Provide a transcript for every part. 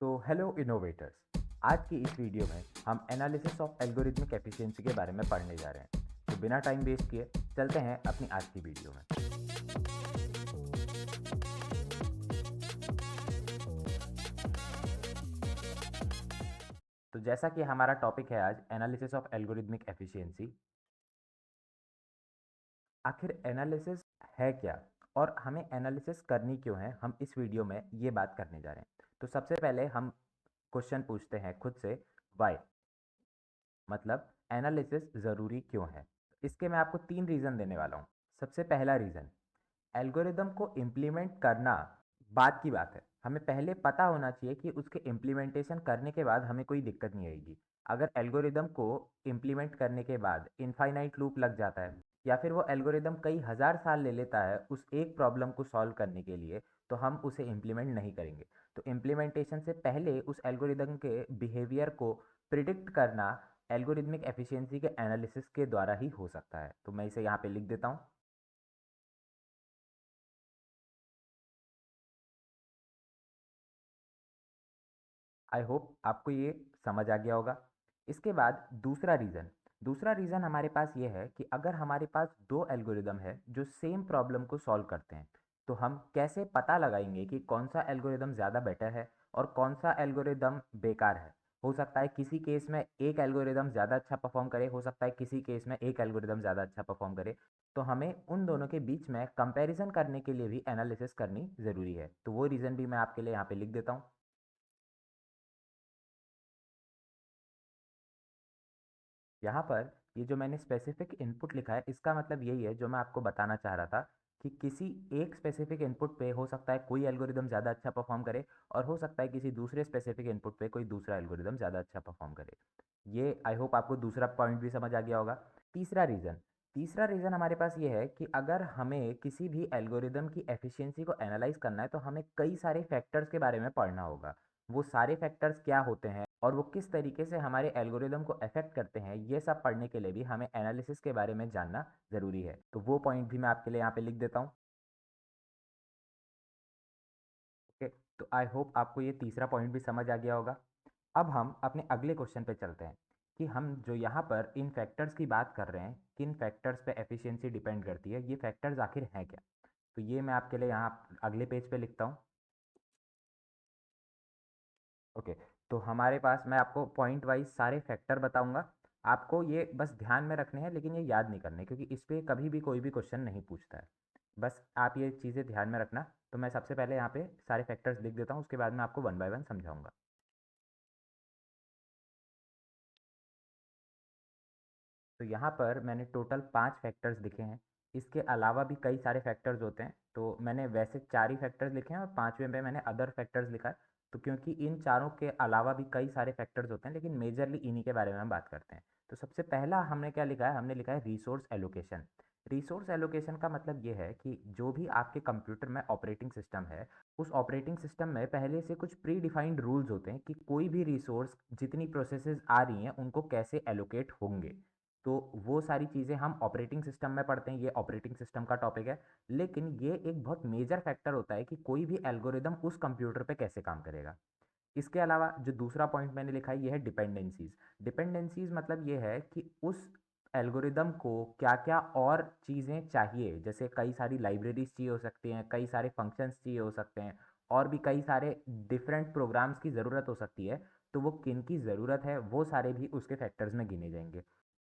तो hello innovators. आज की इस वीडियो में हम एनालिसिस ऑफ एल्गोरिथमिक एफिशिएंसी के बारे में पढ़ने जा रहे हैं। तो बिना टाइम वेस्ट किए चलते हैं अपनी आज की वीडियो में। तो जैसा कि हमारा टॉपिक है आज एनालिसिस ऑफ एल्गोरिथमिक एफिशिएंसी। आखिर एनालिसिस है क्या और हमें एनालिसिस करनी क्यों है, हम इस वीडियो में ये बात करने जा रहे हैं। तो सबसे पहले हम क्वेश्चन पूछते हैं खुद से, वाई, मतलब एनालिसिस ज़रूरी क्यों है। इसके मैं आपको 3 रीज़न देने वाला हूँ। सबसे पहला रीज़न, एल्गोरिदम को इम्प्लीमेंट करना बाद की बात है। हमें पहले पता होना चाहिए कि उसके इम्प्लीमेंटेशन करने के बाद हमें कोई दिक्कत नहीं आएगी। अगर एल्गोरिदम को इम्प्लीमेंट करने के बाद इनफाइनाइट लूप लग जाता है या फिर वो एल्गोरिदम कई हज़ार साल ले लेता है उस एक प्रॉब्लम को सॉल्व करने के लिए, तो हम उसे इम्प्लीमेंट नहीं करेंगे। तो इम्प्लीमेंटेशन से पहले उस एल्गोरिदम के बिहेवियर को प्रिडिक्ट करना एल्गोरिदमिक एफिशिएंसी के एनालिसिस के द्वारा ही हो सकता है। तो मैं इसे यहाँ पे लिख देता हूँ। आई होप आपको ये समझ आ गया होगा। इसके बाद दूसरा रीज़न हमारे पास ये है कि अगर हमारे पास दो एल्गोरिदम है जो सेम प्रॉब्लम को सॉल्व करते हैं, तो हम कैसे पता लगाएंगे कि कौन सा एल्गोरिदम ज़्यादा बेटर है और कौन सा एल्गोरिदम बेकार है। हो सकता है किसी केस में एक एल्गोरिदम ज़्यादा अच्छा परफॉर्म करे, हो सकता है किसी केस में एक एल्गोरिदम ज़्यादा अच्छा परफॉर्म करे। तो हमें उन दोनों के बीच में कंपैरिजन करने के लिए भी एनालिसिस करनी ज़रूरी है। तो वो रीज़न भी मैं आपके लिए यहाँ पे लिख देता हूँ। यहाँ पर ये जो मैंने स्पेसिफिक इनपुट लिखा है, इसका मतलब यही है जो मैं आपको बताना चाह रहा था कि किसी एक स्पेसिफिक इनपुट पे हो सकता है कोई एल्गोरिदम ज़्यादा अच्छा परफॉर्म करे और हो सकता है किसी दूसरे स्पेसिफिक इनपुट पे कोई दूसरा एल्गोरिदम ज़्यादा अच्छा परफॉर्म करे। ये आई होप आपको दूसरा पॉइंट भी समझ आ गया होगा। तीसरा रीज़न तीसरा रीज़न हमारे पास ये है कि अगर हमें किसी भी एल्गोरिदम की एफिशिएंसी को एनालाइज करना है तो हमें कई सारे फैक्टर्स के बारे में पढ़ना होगा। वो सारे फैक्टर्स क्या होते हैं और वो किस तरीके से हमारे एल्गोरिदम को अफेक्ट करते हैं, ये सब पढ़ने के लिए भी हमें एनालिसिस के बारे में जानना ज़रूरी है। तो वो पॉइंट भी मैं आपके लिए यहाँ पे लिख देता हूँ। ओके, तो आई होप आपको ये तीसरा पॉइंट भी समझ आ गया होगा। अब हम अपने अगले क्वेश्चन पे चलते हैं कि हम जो यहाँ पर इन फैक्टर्स की बात कर रहे हैं, किन फैक्टर्स पे एफिशिएंसी डिपेंड करती है, ये फैक्टर्स आखिर हैं क्या। तो ये मैं आपके लिए यहाँ अगले पेज पे लिखता हूँ। ओके, तो हमारे पास मैं आपको पॉइंट वाइज सारे फैक्टर बताऊंगा। आपको ये बस ध्यान में रखने हैं लेकिन ये याद नहीं करने, क्योंकि इस पे कभी भी कोई भी क्वेश्चन नहीं पूछता है। बस आप ये चीज़ें ध्यान में रखना। तो मैं सबसे पहले यहाँ पे सारे फैक्टर्स लिख देता हूँ, उसके बाद मैं आपको वन बाय वन समझाऊंगा। तो यहाँ पर मैंने टोटल 5 फैक्टर्स लिखे हैं। इसके अलावा भी कई सारे फैक्टर्स होते हैं, तो मैंने वैसे 4 ही फैक्टर्स लिखे हैं और 5वें पे मैंने अदर फैक्टर्स लिखा है। तो क्योंकि इन चारों के अलावा भी कई सारे फैक्टर्स होते हैं लेकिन मेजरली इन्हीं के बारे में हम बात करते हैं। तो सबसे पहला हमने क्या लिखा है, हमने लिखा है रिसोर्स एलोकेशन। रिसोर्स एलोकेशन का मतलब ये है कि जो भी आपके कंप्यूटर में ऑपरेटिंग सिस्टम है, उस ऑपरेटिंग सिस्टम में पहले से कुछ प्री डिफाइंड रूल्स होते हैं कि कोई भी रिसोर्स जितनी प्रोसेसेस आ रही हैं उनको कैसे एलोकेट होंगे। तो वो सारी चीज़ें हम ऑपरेटिंग सिस्टम में पढ़ते हैं, ये ऑपरेटिंग सिस्टम का टॉपिक है। लेकिन ये एक बहुत मेजर फैक्टर होता है कि कोई भी एल्गोरिदम उस कंप्यूटर पे कैसे काम करेगा। इसके अलावा जो दूसरा पॉइंट मैंने लिखा है ये है डिपेंडेंसीज। डिपेंडेंसीज मतलब ये है कि उस एल्गोरिदम को क्या क्या और चीज़ें चाहिए, जैसे कई सारी लाइब्रेरीज चाहिए हो सकती हैं, कई सारे फंक्शंस चाहिए हो सकते हैं और भी कई सारे डिफरेंट प्रोग्राम्स की ज़रूरत हो सकती है। तो वो किन की ज़रूरत है वो सारे भी उसके फैक्टर्स में गिने जाएंगे।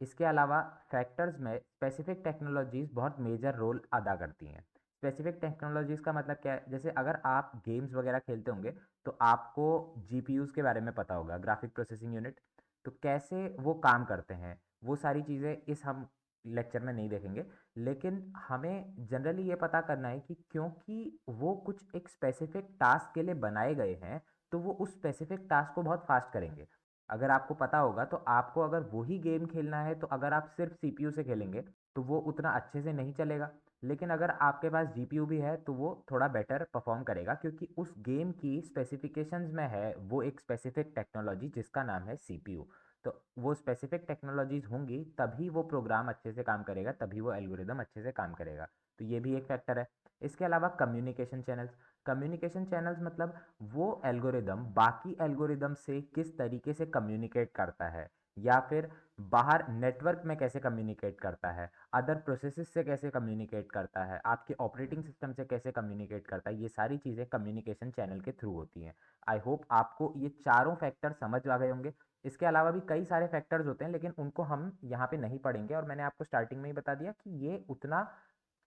इसके अलावा फैक्टर्स में स्पेसिफिक टेक्नोलॉजीज़ बहुत मेजर रोल अदा करती हैं। स्पेसिफिक टेक्नोलॉजीज़ का मतलब क्या है, जैसे अगर आप गेम्स वगैरह खेलते होंगे तो आपको जीपीयूज़ के बारे में पता होगा, ग्राफिक प्रोसेसिंग यूनिट। तो कैसे वो काम करते हैं वो सारी चीज़ें इस हम लेक्चर में नहीं देखेंगे। लेकिन हमें जनरली ये पता करना है कि क्योंकि वो कुछ एक स्पेसिफिक टास्क के लिए बनाए गए हैं, तो वो उस स्पेसिफिक टास्क को बहुत फास्ट करेंगे। अगर आपको पता होगा तो आपको अगर वही गेम खेलना है तो अगर आप सिर्फ सीपीयू से खेलेंगे तो वो उतना अच्छे से नहीं चलेगा। लेकिन अगर आपके पास जीपीयू भी है तो वो थोड़ा बेटर परफॉर्म करेगा, क्योंकि उस गेम की स्पेसिफिकेशंस में है वो एक स्पेसिफिक टेक्नोलॉजी जिसका नाम है सीपीयू। तो वो स्पेसिफिक टेक्नोलॉजीज होंगी तभी वो प्रोग्राम अच्छे से काम करेगा, तभी वो एल्गोरिदम अच्छे से काम करेगा। तो ये भी एक फैक्टर है। इसके अलावा कम्युनिकेशन चैनल्स। कम्युनिकेशन चैनल्स मतलब वो एल्गोरिदम बाकी एल्गोरिदम से किस तरीके से कम्युनिकेट करता है, या फिर बाहर नेटवर्क में कैसे कम्युनिकेट करता है, अदर प्रोसेसेस से कैसे कम्युनिकेट करता है, आपके ऑपरेटिंग सिस्टम से कैसे कम्युनिकेट करता है। ये सारी चीज़ें कम्युनिकेशन चैनल के थ्रू होती हैं। आई होप आपको ये चारों फैक्टर समझ आ गए होंगे। इसके अलावा भी कई सारे फैक्टर्स होते हैं, लेकिन उनको हम यहाँ पे नहीं पढ़ेंगे, और मैंने आपको स्टार्टिंग में ही बता दिया कि ये उतना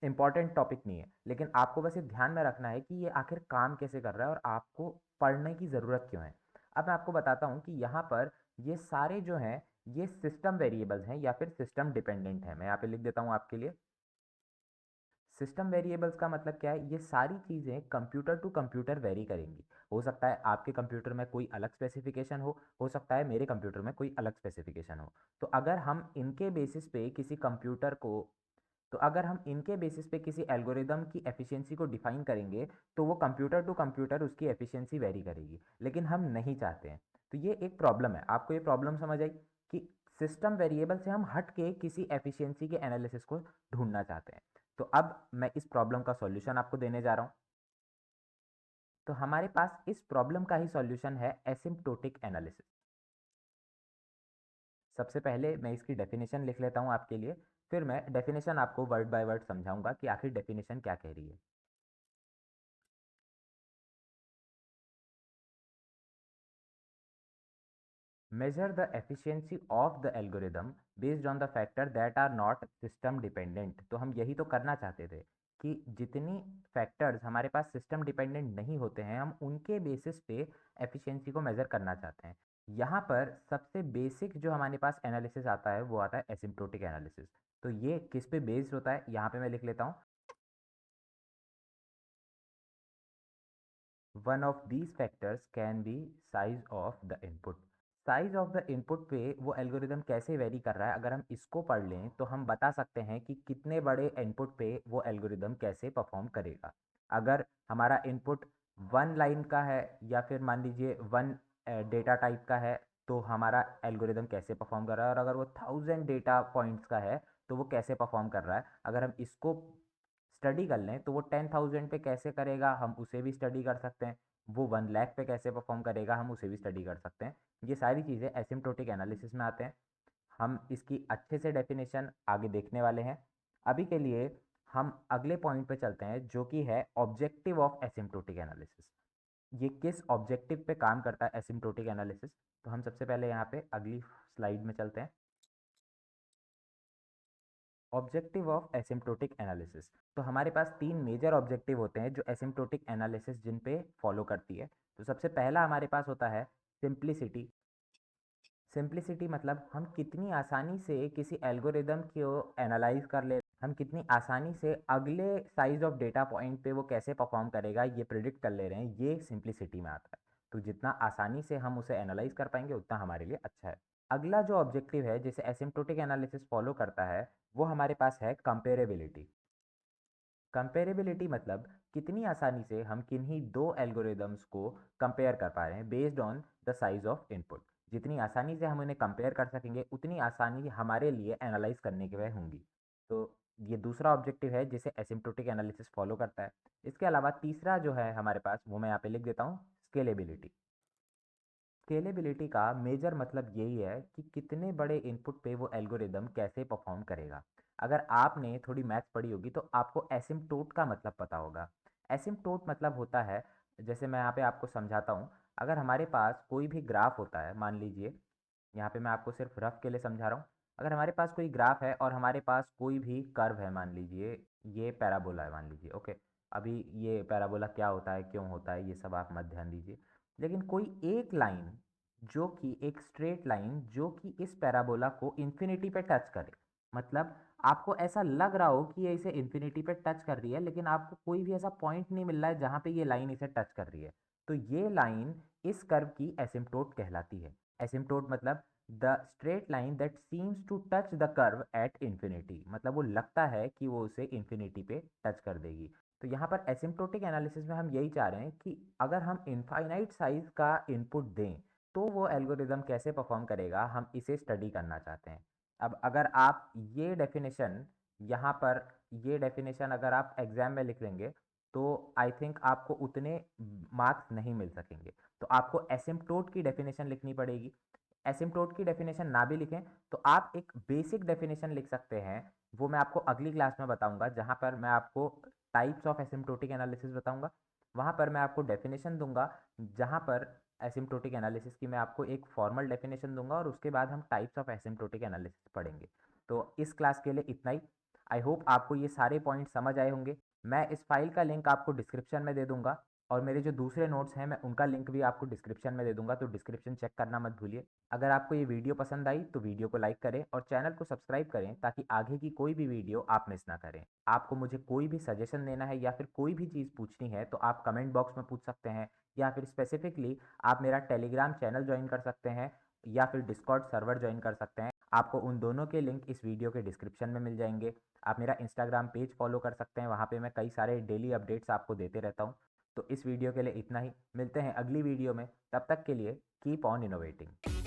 इम्पॉर्टेंट टॉपिक नहीं है। लेकिन आपको बस ये ध्यान में रखना है कि ये आखिर काम कैसे कर रहा है और आपको पढ़ने की ज़रूरत क्यों है। अब मैं आपको बताता हूँ कि यहाँ पर ये सारे जो हैं ये सिस्टम वेरिएबल्स हैं या फिर सिस्टम डिपेंडेंट हैं। मैं यहाँ पे लिख देता हूँ आपके लिए। सिस्टम वेरिएबल्स का मतलब क्या है, ये सारी चीज़ें कंप्यूटर टू कंप्यूटर वेरी करेंगी। हो सकता है आपके कंप्यूटर में कोई अलग स्पेसिफिकेशन हो सकता है मेरे कंप्यूटर में कोई अलग स्पेसिफिकेशन हो। तो अगर हम इनके बेसिस पे किसी कंप्यूटर को तो अगर हम इनके बेसिस पे किसी एल्गोरिदम की एफिशिएंसी को डिफाइन करेंगे, तो वो कंप्यूटर टू कंप्यूटर उसकी एफिशिएंसी वेरी करेगी, लेकिन हम नहीं चाहते हैं। तो ये एक प्रॉब्लम है। आपको ये प्रॉब्लम समझ आई कि सिस्टम वेरिएबल से हम हट के किसी एफिशिएंसी के एनालिसिस को ढूंढना चाहते हैं। तो अब मैं इस प्रॉब्लम का सॉल्यूशन आपको देने जा रहा हूँ। तो हमारे पास इस प्रॉब्लम का ही सॉल्यूशन है एसिम्प्टोटिक एनालिसिस। सबसे पहले मैं इसकी डेफिनेशन लिख लेता हूँ आपके लिए, फिर मैं डेफिनेशन आपको वर्ड बाय वर्ड समझाऊंगा कि आखिर डेफिनेशन क्या कह रही है। Measure the efficiency of the algorithm based on the factor that are not system dependent। तो हम यही तो करना चाहते थे कि जितनी फैक्टर्स हमारे पास सिस्टम डिपेंडेंट नहीं होते हैं, हम उनके बेसिस पे एफिशिएंसी को मेज़र करना चाहते हैं। यहाँ पर सबसे बेसिक जो हमारे पास एनालिसिस आता है वो आता है एसिम्प्टोटिक एनालिसिस। तो ये किस पे बेस्ड होता है, यहाँ पे मैं लिख लेता हूँ। One of these factors can be size of the input. Size of the input पे वो एल्गोरिदम कैसे वेरी कर रहा है, अगर हम इसको पढ़ लें तो हम बता सकते हैं कि कितने बड़े इनपुट पे वो एल्गोरिदम कैसे परफॉर्म करेगा। अगर हमारा इनपुट 1 लाइन का है या फिर मान लीजिए 1 डेटा टाइप का है, तो हमारा एल्गोरिदम कैसे परफॉर्म कर रहा है, और अगर वो 1000 डेटा पॉइंट्स का है तो वो कैसे परफॉर्म कर रहा है। अगर हम इसको स्टडी कर लें तो वो 10,000 पे कैसे करेगा, हम उसे भी स्टडी कर सकते हैं। वो 1 लाख पे कैसे परफॉर्म करेगा, हम उसे भी स्टडी कर सकते हैं। ये सारी चीज़ें एसिम्प्टोटिक एनालिसिस में आते हैं। हम इसकी अच्छे से डेफिनेशन आगे देखने वाले हैं। अभी के लिए हम अगले पॉइंट पे चलते हैं, जो कि है ऑब्जेक्टिव ऑफ एसिम्प्टोटिक एनालिसिस। ये किस ऑब्जेक्टिव पे काम करता है एसिम्प्टोटिक एनालिसिस। तो हम सबसे पहले यहाँ पे अगली स्लाइड में चलते हैं। Objective of asymptotic analysis. तो हमारे पास 3 मेजर ऑब्जेक्टिव होते हैं जो एसिम्प्टोटिक एनालिसिस जिन पे फॉलो करती है। तो सबसे पहला हमारे पास होता है सिंप्लिसिटी। सिंप्लिसिटी मतलब हम कितनी आसानी से किसी एल्गोरिदम को एनालाइज कर ले, हम कितनी आसानी से अगले साइज ऑफ डेटा पॉइंट पे वो कैसे परफॉर्म करेगा ये प्रिडिक्ट कर ले रहे हैं, ये सिंप्लिसिटी में आता है। तो जितना आसानी से हम उसे एनालाइज कर पाएंगे उतना हमारे लिए अच्छा है। अगला जो ऑब्जेक्टिव है जिसे एसिम्प्टोटिक एनालिसिस फॉलो करता है वो हमारे पास है कंपेरेबिलिटी। कंपेरेबिलिटी मतलब कितनी आसानी से हम किन्हीं दो एल्गोरिदम्स को कंपेयर कर पा रहे हैं based on the size of input. जितनी आसानी से हम उन्हें कंपेयर कर सकेंगे उतनी आसानी हमारे लिए एनालाइज करने के वह होंगी। तो ये दूसरा ऑब्जेक्टिव है जिसे एसिम्प्टोटिक एनालिसिस फॉलो करता है। इसके अलावा तीसरा जो है हमारे पास वो मैं यहाँ पे लिख देता हूँ, स्केलेबिलिटी। स्केलेबिलिटी का मेजर मतलब यही है कि कितने बड़े इनपुट पे वो एल्गोरिदम कैसे परफॉर्म करेगा। अगर आपने थोड़ी मैथ्स पढ़ी होगी तो आपको एसिम्प्टोट का मतलब पता होगा। एसिम्प्टोट मतलब होता है, जैसे मैं यहाँ पे आपको समझाता हूँ। अगर हमारे पास कोई भी ग्राफ होता है, मान लीजिए यहाँ पे मैं आपको सिर्फ रफ के लिए समझा रहा हूँ। अगर हमारे पास कोई ग्राफ है और हमारे पास कोई भी कर्व है, मान लीजिए ये पैराबोला है मान लीजिए, ओके। अभी ये पैराबोला क्या होता है, क्यों होता है, ये सब आप मत ध्यान दीजिए। लेकिन कोई एक लाइन जो कि एक स्ट्रेट लाइन जो कि इस पैराबोला को इन्फिनिटी पे टच करे, मतलब आपको ऐसा लग रहा हो कि ये इसे इन्फिनिटी पे टच कर रही है, लेकिन आपको कोई भी ऐसा पॉइंट नहीं मिल रहा है जहाँ पे ये लाइन इसे टच कर रही है, तो ये लाइन इस कर्व की एसिम्प्टोट कहलाती है। एसिम्प्टोट मतलब the straight line that seems to touch the curve at infinity, मतलब वो लगता है कि वो उसे इन्फिनिटी पे टच कर देगी। तो यहाँ पर एसिम्प्टोटिक एनालिसिस में हम यही चाह रहे हैं कि अगर हम इनफाइनाइट साइज का इनपुट दें तो वो एल्गोरिदम कैसे परफॉर्म करेगा, हम इसे स्टडी करना चाहते हैं। अब अगर आप ये डेफिनेशन यहाँ पर, ये डेफिनेशन अगर आप एग्जाम में लिख लेंगे तो आई थिंक आपको उतने मार्क्स नहीं मिल सकेंगे। तो आपको एसिम्प्टोट की डेफिनेशन लिखनी पड़ेगी। एसिम्प्टोट की डेफिनेशन ना भी लिखें तो आप एक बेसिक डेफिनेशन लिख सकते हैं, वो मैं आपको अगली क्लास में बताऊंगा, जहां पर मैं आपको टाइप्स ऑफ एसिम्प्टोटिक एनालिसिस बताऊंगा। वहां पर मैं आपको डेफिनेशन दूंगा, जहां पर एसिम्प्टोटिक एनालिसिस की मैं आपको एक फॉर्मल डेफिनेशन दूंगा और उसके बाद हम टाइप्स ऑफ एसिम्प्टोटिक एनालिसिस पढ़ेंगे। तो इस क्लास के लिए इतना ही। आई होप आपको ये सारे पॉइंट समझ आए होंगे। मैं इस फाइल का लिंक आपको डिस्क्रिप्शन में दे दूंगा और मेरे जो दूसरे नोट्स हैं मैं उनका लिंक भी आपको डिस्क्रिप्शन में दे दूंगा, तो डिस्क्रिप्शन चेक करना मत भूलिए। अगर आपको ये वीडियो पसंद आई तो वीडियो को लाइक करें और चैनल को सब्सक्राइब करें ताकि आगे की कोई भी वीडियो आप मिस ना करें। आपको मुझे कोई भी सजेशन देना है या फिर कोई भी चीज़ पूछनी है तो आप कमेंट बॉक्स में पूछ सकते हैं, या फिर स्पेसिफिकली आप मेरा टेलीग्राम चैनल ज्वाइन कर सकते हैं या फिर डिस्कॉर्ड सर्वर ज्वाइन कर सकते हैं। आपको उन दोनों के लिंक इस वीडियो के डिस्क्रिप्शन में मिल जाएंगे। आप मेरा इंस्टाग्राम पेज फॉलो कर सकते हैं, वहाँ पे मैं कई सारे डेली अपडेट्स आपको देते रहता हूँ। तो इस वीडियो के लिए इतना ही, मिलते हैं अगली वीडियो में, तब तक के लिए कीप ऑन इनोवेटिंग।